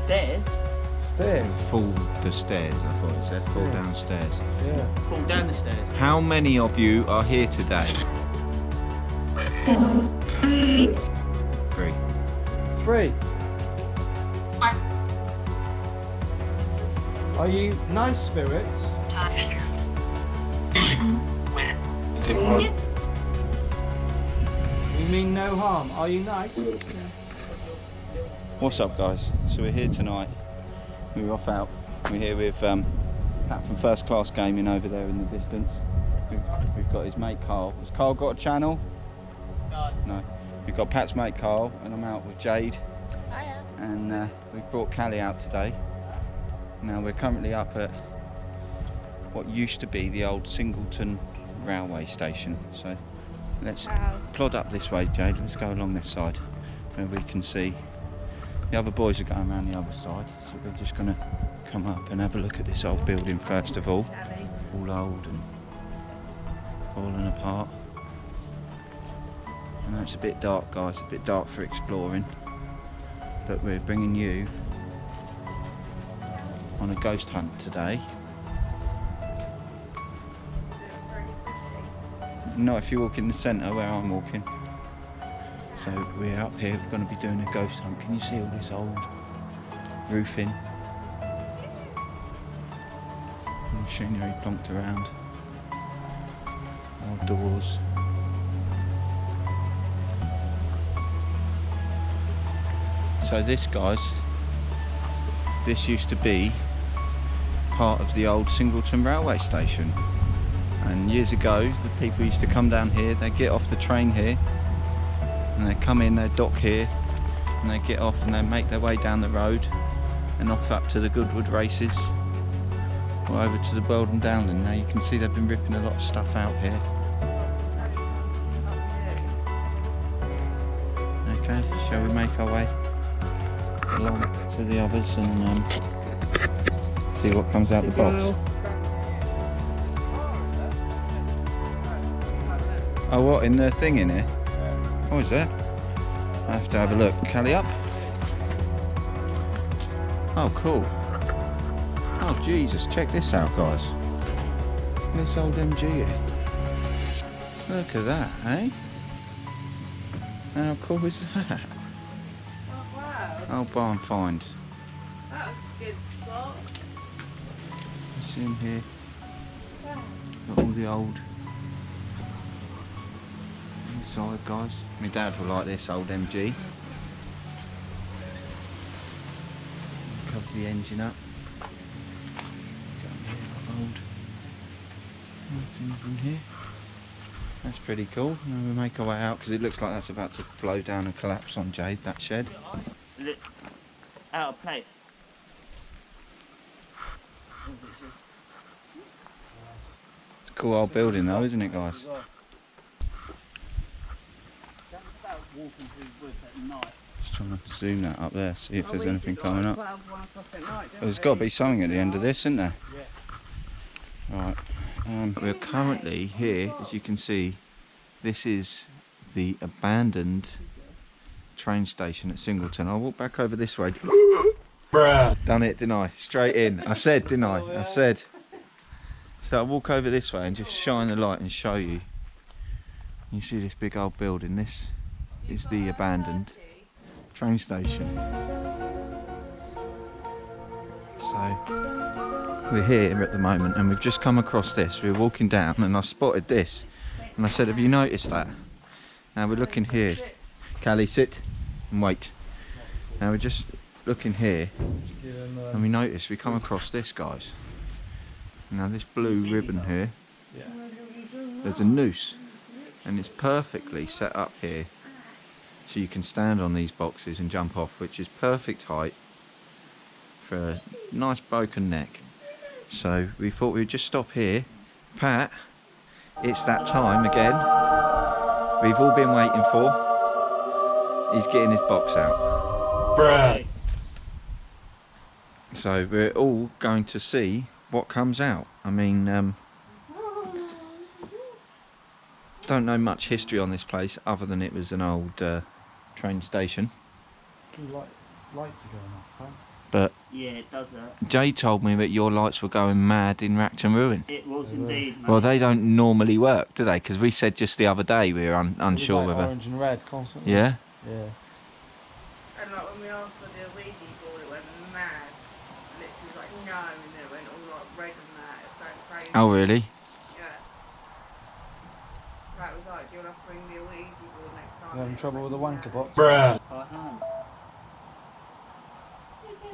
Stairs? Stairs? Fall the stairs, I thought it said. Fall downstairs. Yeah. Fall down the stairs. How many of you are here today? 3. 3. Are you nice spirits? You mean no harm? Are you nice? What's up, guys? So we're here tonight. We're off out. We're here with Pat from First Class Gaming over there in the distance. We've got his mate Carl. Has Carl got a channel? No. We've got Pat's mate Carl, and I'm out with Jade. Hiya. And we've brought Callie out today. Now we're currently up at what used to be the old Singleton railway station. So let's plod up this way, Jade. Let's go along this side where we can see. The other boys are going around the other side, so we're just going to come up and have a look at this old building first of all. All old and falling apart. I know it's a bit dark, guys, a bit dark for exploring, but we're bringing you on a ghost hunt today. Not if you walk in the centre where I'm walking. So we're up here, we're going to be doing a ghost hunt. Can you see all this old roofing? Machinery plonked around. Old doors. So this, guys, this used to be part of the old Singleton railway station. And years ago, the people used to come down here, they'd get off the train here, and they'd come in, they'd dock here, and they'd get off and they'd make their way down the road and off up to the Goodwood races or over to the Weldon Downland. Now you can see they've been ripping a lot of stuff out here. Okay, shall we make our way along to the others and see what comes out the box? Oh, what, in the thing in here? Oh, is there? I have to have a look. Callie up? Oh, cool. Oh, Jesus, check this out, guys. This old MG here. Look at that, eh? How cool is that? Oh, wow. Oh, barn find. That was a good spot. What's in here? Wow. Got all the old inside, guys. My dad will like this old MG. Cover the engine up. Got here, old things in here. That's pretty cool. Now we make our way out because it looks like that's about to blow down and collapse on Jade, that shed. Is it out of place? It's a cool old building though, isn't it, guys? Walking through the woods at night. Just trying to zoom that up there, see if there's anything coming up. 12, 1 o'clock at night, Well, don't there's we? got to be something at the end of this, isn't there? Right. We're currently here, as you can see. This is the abandoned train station at Singleton. I'll walk back over this way. Bruh. Done it, didn't I? Straight in. I said, didn't I? I said. So I'll walk over this way and just shine the light and show you. You see this big old building. This is the abandoned train station. So we're here at the moment and we've just come across this. We were walking down and I spotted this and I said, have you noticed that? Now we're looking here. Callie, sit and wait. Now we're just looking here and we notice we come across this, guys. Now this blue ribbon here, there's a noose and it's perfectly set up here so you can stand on these boxes and jump off, which is perfect height for a nice broken neck. So we thought we'd just stop here. Pat, it's that time again we've all been waiting for. He's getting his box out. Bruh. So we're all going to see what comes out. I mean, don't know much history on this place other than it was an old train station. Lights are going off, huh? But Yeah, it does that. Jay told me that your lights were going mad in Racton Ruin. It was They were. indeed, mate. Well, they don't normally work, do they? Because we said just the other day we were unsure it was like whether. orange and red constantly. Yeah. Yeah. And like when we asked for the Ouija board, it went mad. Literally was like no, and then it went all like red and that. It was going crazy. Oh, really? Yeah. That was like, do you want us to bring the Ouija board next time? You having It was trouble like, with the wanker no. box? I am.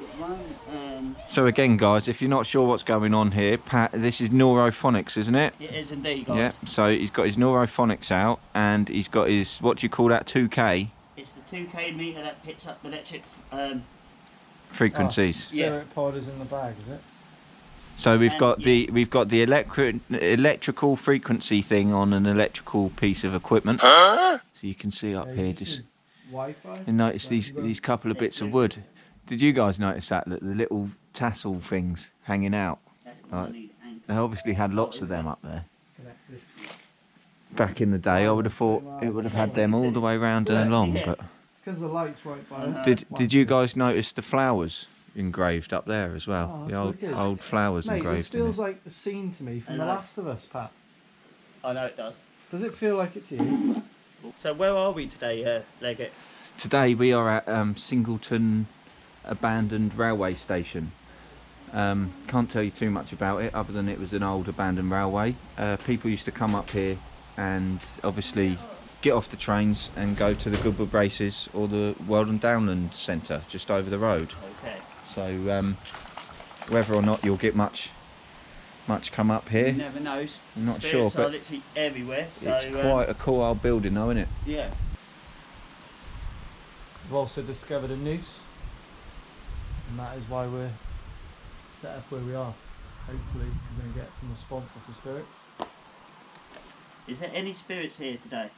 It won't, So again, guys, if you're not sure what's going on here, Pat, this is neurophonics, isn't it? it is indeed, guys. Yeah. So he's got his neurophonics out, and he's got his, what do you call that, 2K It's the 2K meter that picks up the electric. frequencies. Spirit pod is in the bag, is it? So we've And got the electrical frequency thing on an electrical piece of equipment. So you can see up here, just Wi-Fi. and notice these couple of bits of wood. Did you guys notice that the little tassel things hanging out? That's Right. what I need, anchor. They obviously had lots of them up there. Back in the day, I would have thought it would have had them all the way round and along. But Because the light's right by us. did you guys notice the flowers engraved up there as well? Oh, The wicked. old flowers Mate, this engraved in feels it. like a scene to me from I The know. Last of Us, Pat. I know it does. Does it feel like it to you? So where are we today, Leggett? Today we are at Singleton abandoned railway station. Can't tell you too much about it other than it was an old abandoned railway. People used to come up here and obviously get off the trains and go to the Goodwood Races or the Weldon Downland Centre just over the road. Okay. So whether or not you'll get much come up You here, never know. I'm not sure, Spirits are but literally everywhere. So, it's quite a cool old building though, isn't it? Yeah. We've also discovered a noose. And that is why we're set up where we are. Hopefully we're going to get some response off the spirits. Is there any spirits here today?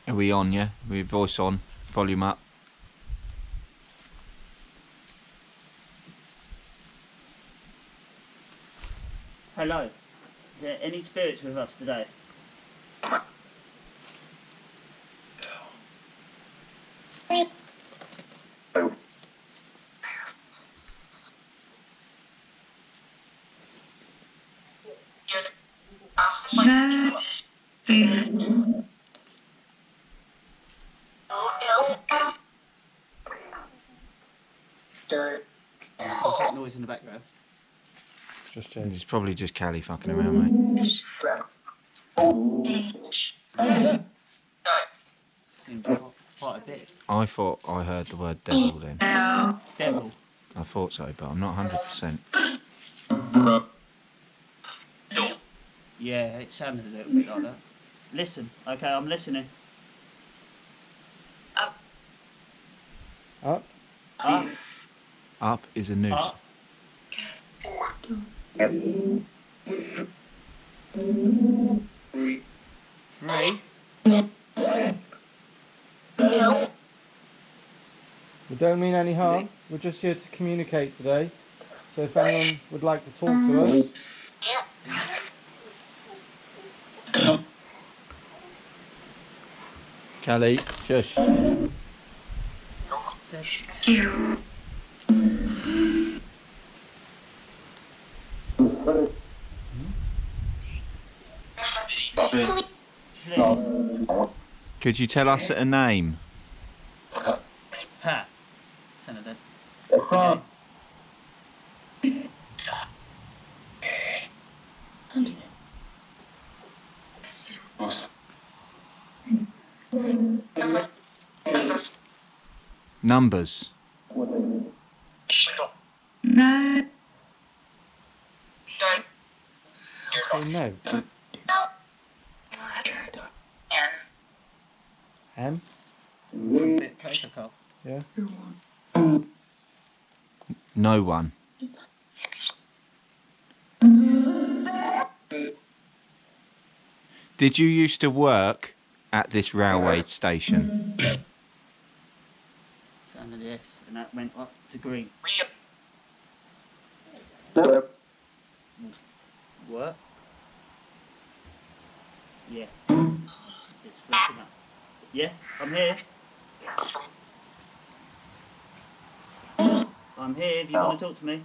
Are we on, yeah? We voice on, volume up. Hello. Is there any spirits with us today? What's that noise in the background? Just change. It's probably just Callie fucking around, mate. Seems quite a bit. I thought I heard the word devil then. Devil. I thought so, but I'm not 100%. Yeah, it sounded a little bit like that. Listen. Okay, I'm listening. Up. Up. Up is a noose. Up. Three. We don't mean any harm. We're just here to communicate today. So if anyone would like to talk to us, Callie, shush. Seven. Please. Could you tell us a name? Pat. Senator. Okay. Numbers. say no. M? A bit closer, Carl. Yeah. No one. Did you used to work at this railway station? Sounded yes, and that went up to green. What? Yeah. It's flashing up. Yeah, I'm here. I'm here if you want to talk to me.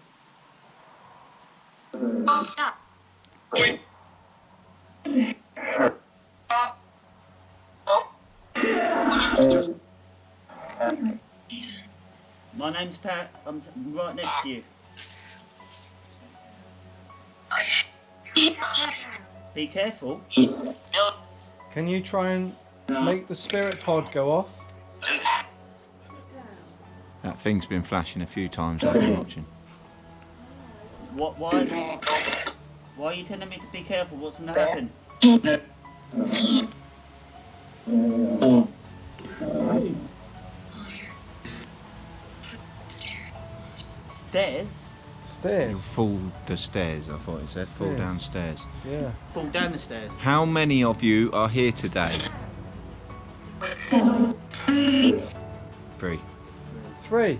My name's Pat. I'm right next to you. Be careful. Can you try and make the spirit pod go off? That thing's been flashing a few times. I've been watching. What? Why? Why are you telling me to be careful? What's going to happen? Stairs? Stairs? You'll fall the stairs, I thought it said. Fall Stairs. downstairs. Yeah. Fall down the stairs. How many of you are here today? 3. 3.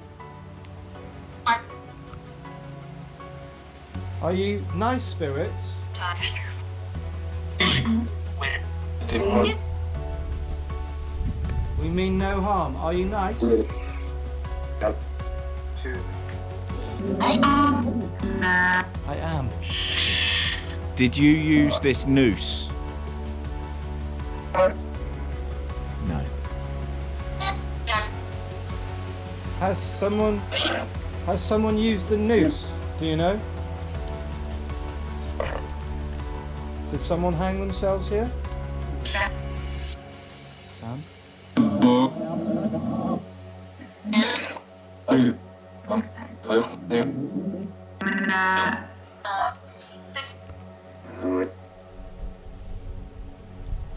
Are you nice spirits? We mean no harm. Are you nice? I am. Did you use this noose? No. Has someone used the noose? Do you know? Did someone hang themselves here? Sam?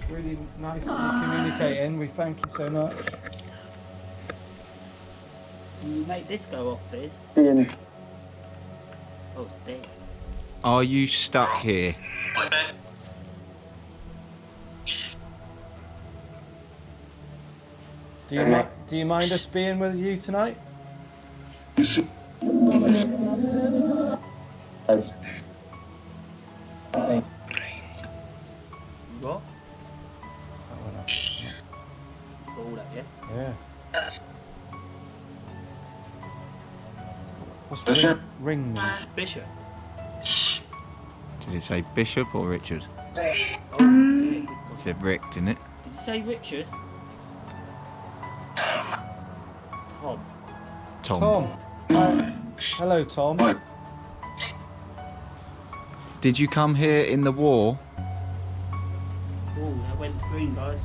Really nice that you're communicating. We thank you so much. Can you make this go off, please? Oh, it's dead. Are you stuck here? Do you mind us being with you tonight? What? All that, yeah? Yeah. What's the ring mean? Bishop. Did it say Bishop or Richard? Oh, yeah. It said Rick, didn't it? Did you say Richard? Tom. Tom. Hello, Tom. Did you come here in the war? Oh, that went green, guys.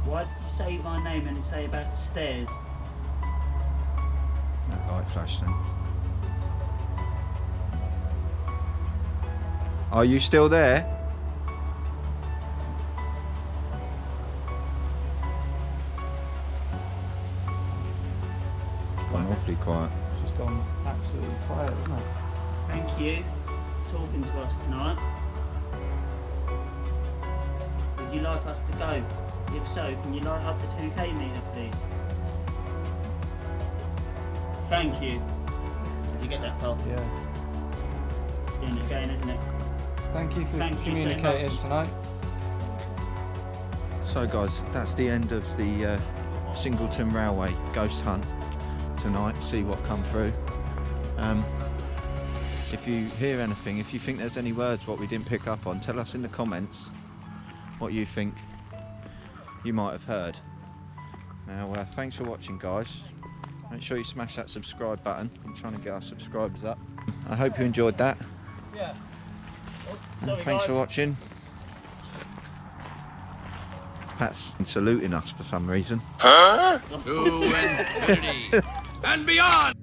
Why did you say my name and say about the stairs? That light flashed then. Are you still there? Gone awfully quiet. Just gone absolutely quiet, isn't it? Thank you for talking to us tonight. Would you like us to go? If so, can you light up the 2K meter, please? Thank you. Did you get that, Carl? Yeah. Doing it again, isn't it? Thank you for Thank you so communicating much. tonight. So guys, that's the end of the Singleton Railway ghost hunt tonight. See what come through. If you hear anything, if you think there's any words what we didn't pick up on, tell us in the comments what you think you might have heard. Now thanks for watching, guys. Make sure you smash that subscribe button. I'm trying to get our subscribers up. I hope you enjoyed that. Yeah. And Sorry, thanks guys. for watching. Pat's saluting us for some reason. To infinity and beyond!